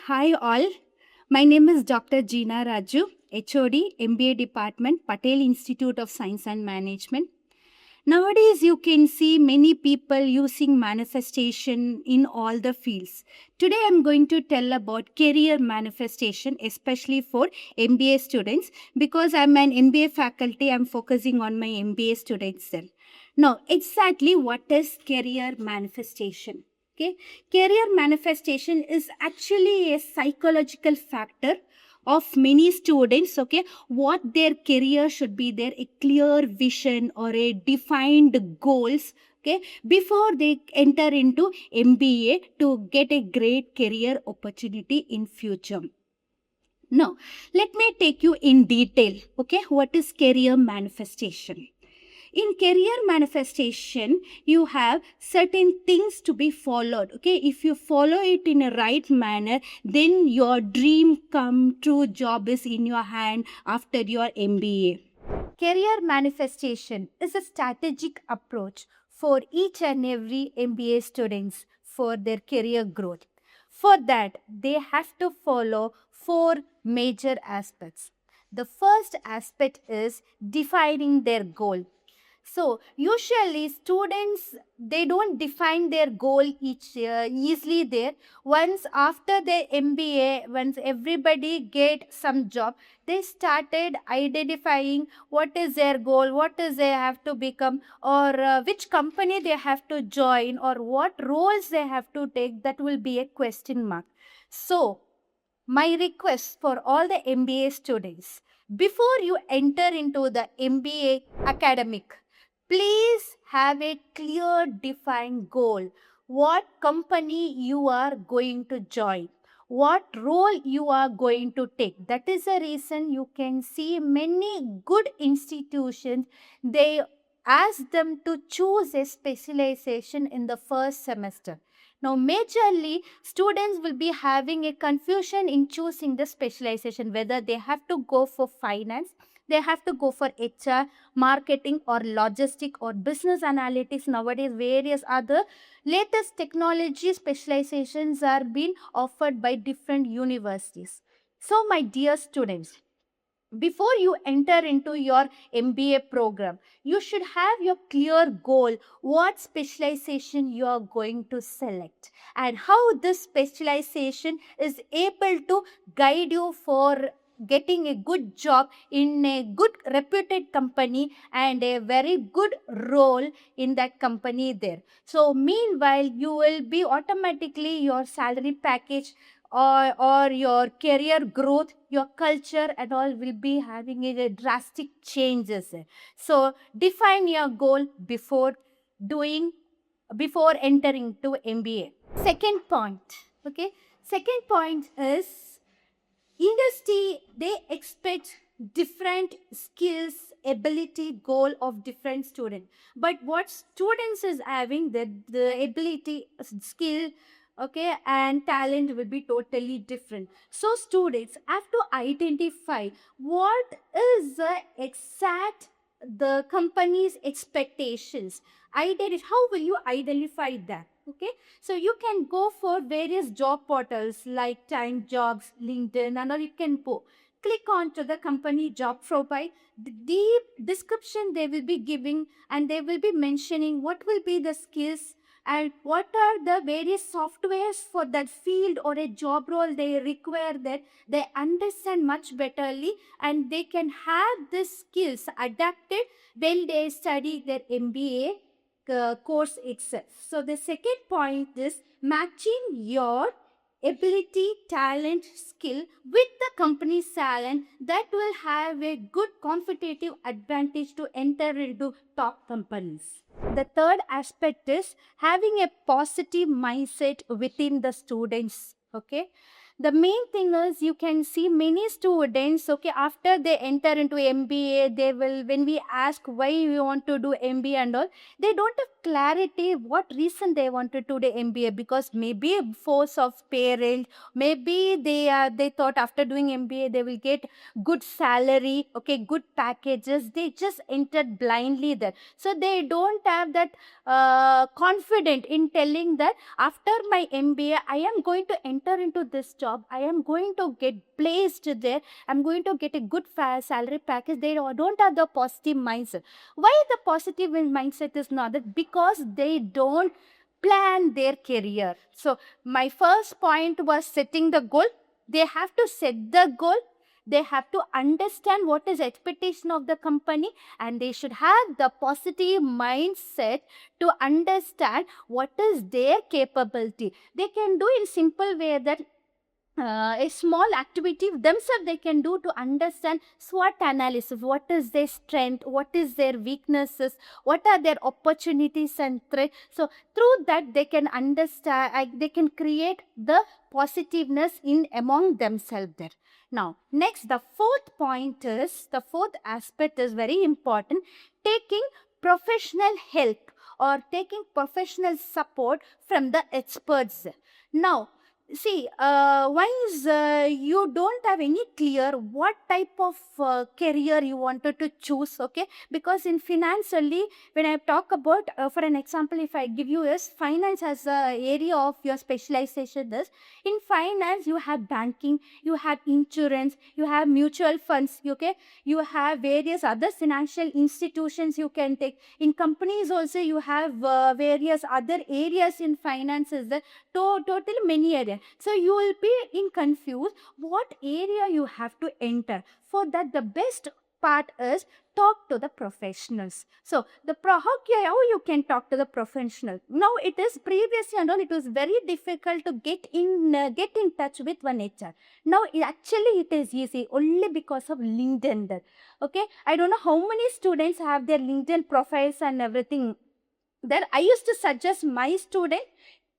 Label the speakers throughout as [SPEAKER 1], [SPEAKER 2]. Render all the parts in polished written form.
[SPEAKER 1] Hi all. My name is Dr. Jeena Raju, HOD, MBA Department, Patel Institute of Science and Management. Nowadays, you can see many people using manifestation in all the fields. Today, I'm going to tell about career manifestation, especially for MBA students, because I'm an MBA faculty. I'm focusing on my MBA students then. Now, exactly what is career manifestation? Okay, career manifestation is actually a psychological factor of many students. Okay, what their career should be there, a clear vision or a defined goals, okay, before they enter into MBA to get a great career opportunity in future. Now let me take you in detail. Okay, what is career manifestation? In career manifestation, you have certain things to be followed. Okay, if you follow it in a right manner, then your dream come true job is in your hand after your MBA. Career manifestation is a strategic approach for each and every MBA students for their career growth. For that, they have to follow four major aspects. The first aspect is defining their goal. So usually students, they don't define their goal each easily there. Once after their MBA, once everybody get some job, they started identifying what is their goal, what is they have to become, or which company they have to join, or what roles they have to take. That will be a question mark. So my request for all the MBA students, before you enter into the MBA academic, please have a clear defined goal. What company you are going to join, what role you are going to take. That is the reason you can see many good institutions, they ask them to choose a specialization in the first semester. Now, majorly, students will be having a confusion in choosing the specialization, whether they have to go for finance, they have to go for HR, marketing, or logistic, or business analytics. Nowadays, various other latest technology specializations are being offered by different universities. So, my dear students, before you enter into your MBA program, you should have your clear goal, what specialization you are going to select, and how this specialization is able to guide you for getting a good job in a good reputed company and a very good role in that company there. So meanwhile, you will be automatically, your salary package or your career growth, your culture and all will be having a drastic changes. So define your goal doing before entering to MBA. Second point, okay. Second point is industry, they expect different skills, ability, goal of different student. But what students is having, the ability, skill, okay, and talent will be totally different. So students have to identify what is the exact the company's expectations. How will you identify that? Okay, so you can go for various job portals like Time Jobs, LinkedIn, and all. You can go click on to the company job profile. The deep description they will be giving, and they will be mentioning what will be the skills and what are the various softwares for that field or a job role they require, that they understand much betterly, and they can have the skills adapted when they study their MBA course itself. So the second point is matching your ability, talent, skill with the company's talent, that will have a good competitive advantage to enter into top companies. The third aspect is having a positive mindset within the students. Okay, the main thing is you can see many students, okay, after they enter into MBA, they will, when we ask why you want to do MBA and all, they don't have clarity what reason they wanted to do MBA, because maybe force of parent, maybe they thought after doing MBA they will get good salary, okay, good packages, they just entered blindly there. So they don't have that confident in telling that after my MBA I am going to enter into this job job, I am going to get placed there, I'm going to get a good salary package. They don't have the positive mindset. Why the positive mindset is not that? Because they don't plan their career. So my first point was setting the goal. They have to set the goal. They have to understand what is expectation of the company, and they should have the positive mindset to understand what is their capability. They can do in simple way that a small activity themselves they can do to understand SWOT analysis. What is their strength? What is their weaknesses? What are their opportunities and threats? So through that they can understand, they can create the positiveness in among themselves there. Now, next, the fourth aspect is very important, taking professional help or taking professional support from the experts. Now, see, once you don't have any clear what type of career you wanted to choose, okay? Because in finance only, when I talk about, for an example, if I give you is finance as a area of your specialization is, in finance you have banking, you have insurance, you have mutual funds, okay? You have various other financial institutions you can take. In companies also you have various other areas in finances, totally many areas. So you will be in confused what area you have to enter. For that, the best part is talk to the professionals. So how you can talk to the professional. Now it is previously and all, it was very difficult to get in touch with one HR. Now actually it is easy only because of LinkedIn there. Okay, I don't know how many students have their LinkedIn profiles and everything. That I used to suggest my student,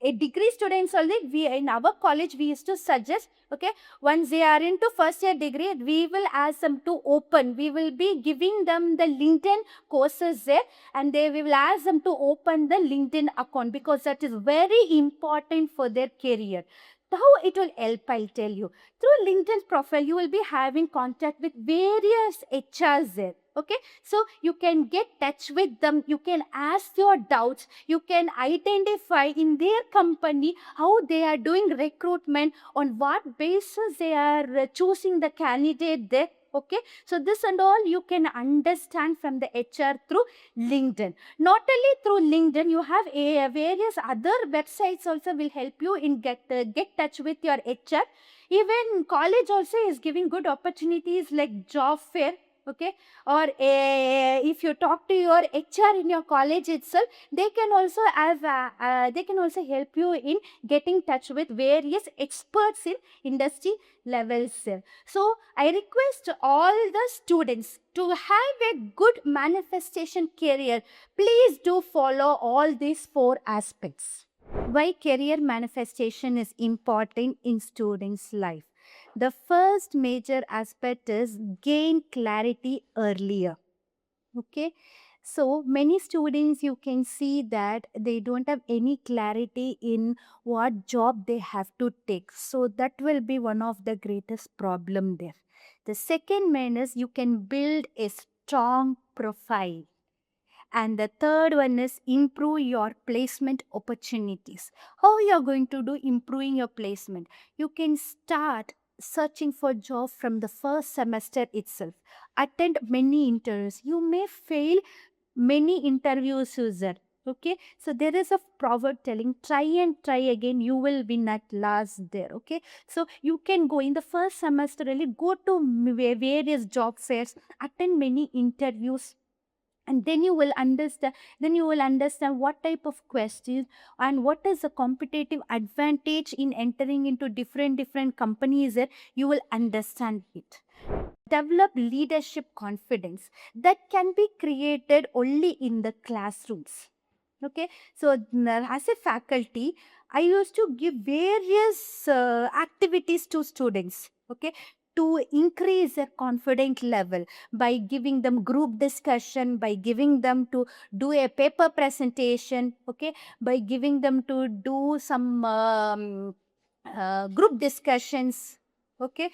[SPEAKER 1] a degree students only, we in our college we used to suggest, okay, once they are into first year degree, we will ask them to open, we will be giving them the LinkedIn courses there, and we will ask them to open the LinkedIn account, because that is very important for their career. How it will help, I'll tell you. Through LinkedIn profile, you will be having contact with various HRs there. Okay, so you can get touch with them, you can ask your doubts, you can identify in their company how they are doing recruitment, on what basis they are choosing the candidate there. Okay, so this and all you can understand from the HR through LinkedIn. Not only through LinkedIn, you have various other websites also will help you in get touch with your HR. Even college also is giving good opportunities like job fair. Okay, or if you talk to your HR in your college itself, they can also help you in getting touch with various experts in industry levels. So I request all the students to have a good manifestation career. Please do follow all these 4 aspects. Why career manifestation is important in students' life? The first major aspect is gain clarity earlier. Okay, so many students you can see that they don't have any clarity in what job they have to take. So that will be one of the greatest problem there. The second main is you can build a strong profile. And the third one is improve your placement opportunities. How you are going to do improving your placement? You can start searching for job from the first semester itself. Attend many interviews. You may fail many interviews, user. Okay, so there is a proverb telling, try and try again, you will win at last there. Okay, so you can go in the first semester, really go to various job fairs, attend many interviews, and then you will understand what type of questions and what is the competitive advantage in entering into different companies there. You will understand it. Develop leadership confidence that can be created only in the classrooms. Okay, so as a faculty, I used to give various activities to students. Okay, to increase their confidence level, by giving them group discussion, by giving them to do a paper presentation. Okay, by giving them to do some group discussions. Okay,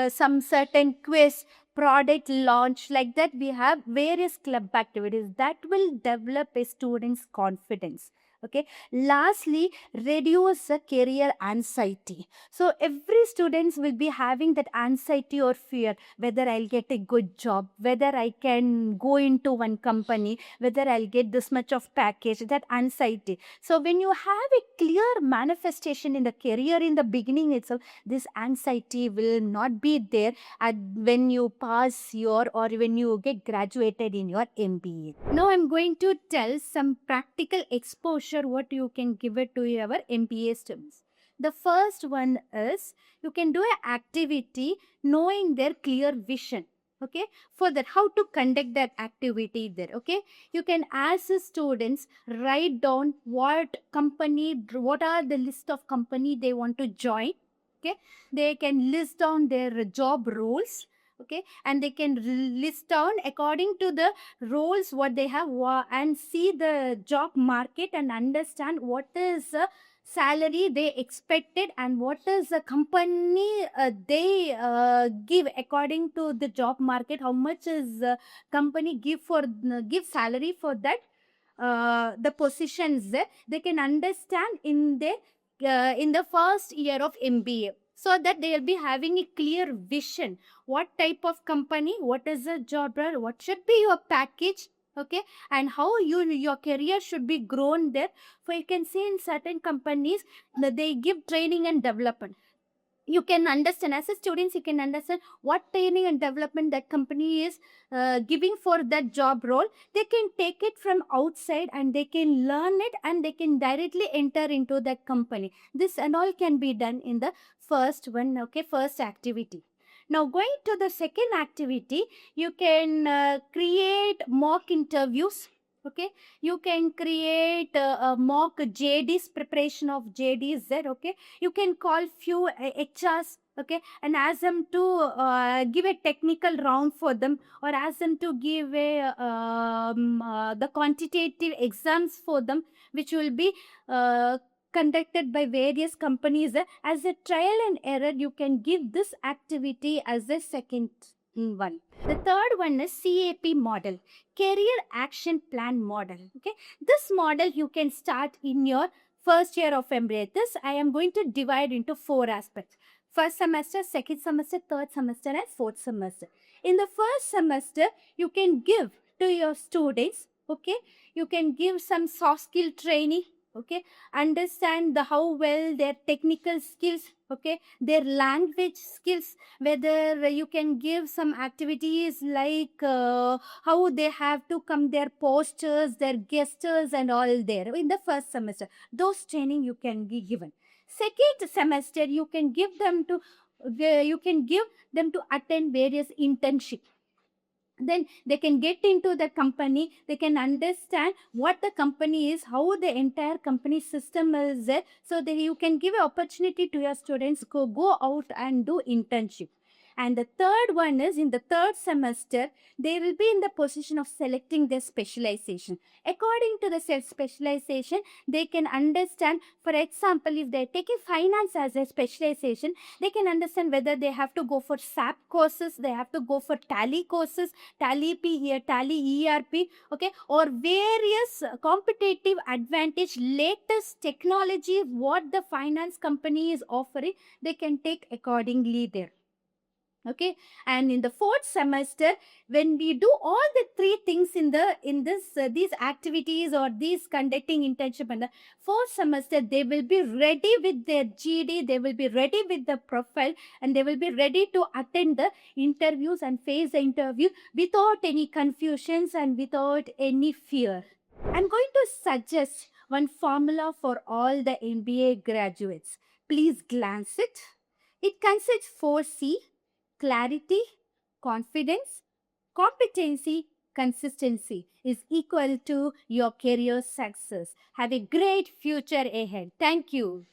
[SPEAKER 1] some certain quiz, product launch, like that we have various club activities that will develop a student's confidence. Okay. Lastly, reduce the career anxiety. So every students will be having that anxiety or fear, whether I'll get a good job, whether I can go into one company, whether I'll get this much of package, that anxiety. So when you have a clear manifestation in the career in the beginning itself, this anxiety will not be there when you pass your or when you get graduated in your MBA. Now I'm going to tell some practical exposure what you can give it to your MBA students. The first one is you can do an activity knowing their clear vision. Okay, for that, how to conduct that activity there. Okay, you can ask the students write down what are the list of company they want to join. Okay, they can list down their job roles. Okay, and they can list down according to the roles what they have and see the job market and understand what is the salary they expected and what is the company they give according to the job market, how much is company give salary for that the positions there. They can understand in the first year of MBA, so that they will be having a clear vision what type of company, what is the job role, what should be your package. Okay, and how your career should be grown there. For you can see in certain companies that they give training and development. You can understand as a students, you can understand what training and development that company is giving for that job role. They can take it from outside and they can learn it and they can directly enter into that company. This and all can be done in the first one. Okay, first activity. Now going to the second activity, you can create mock interviews. Okay, you can create a mock JDs, preparation of JDs there. Okay, you can call few HRs. Okay, and ask them to give a technical round for them, or ask them to give the quantitative exams for them, which will be conducted by various companies. As a trial and error, you can give this activity as a second one. The third one is CAP model, career action plan model. Okay, this model you can start in your first year of MBA. This I am going to divide into 4 aspects: first semester, second semester, third semester, and fourth semester. In the first semester, you can give to your students. Okay, you can give some soft skill training. Okay, understand the how well their technical skills. Okay, their language skills, whether you can give some activities like how they have to come, their postures, their gestures and all there in the first semester. Those training you can be given. Second semester, you can give them to attend various internship. Then they can get into the company, they can understand what the company is, how the entire company system is there, so that you can give an opportunity to your students to go out and do internship. And the third one is in the third semester, they will be in the position of selecting their specialization. According to the specialization, they can understand, for example, if they're taking finance as a specialization, they can understand whether they have to go for SAP courses, they have to go for Tally courses, Tally ERP, okay, or various competitive advantage, latest technology, what the finance company is offering, they can take accordingly there. Okay, and in the fourth semester, when we do all the 3 things in these activities or these conducting internship in the fourth semester, they will be ready with their GD, they will be ready with the profile, and they will be ready to attend the interviews and face the interview without any confusions and without any fear. I'm going to suggest one formula for all the MBA graduates. Please glance it. It consists 4C: clarity, confidence, competency, consistency is equal to your career success. Have a great future ahead. Thank you.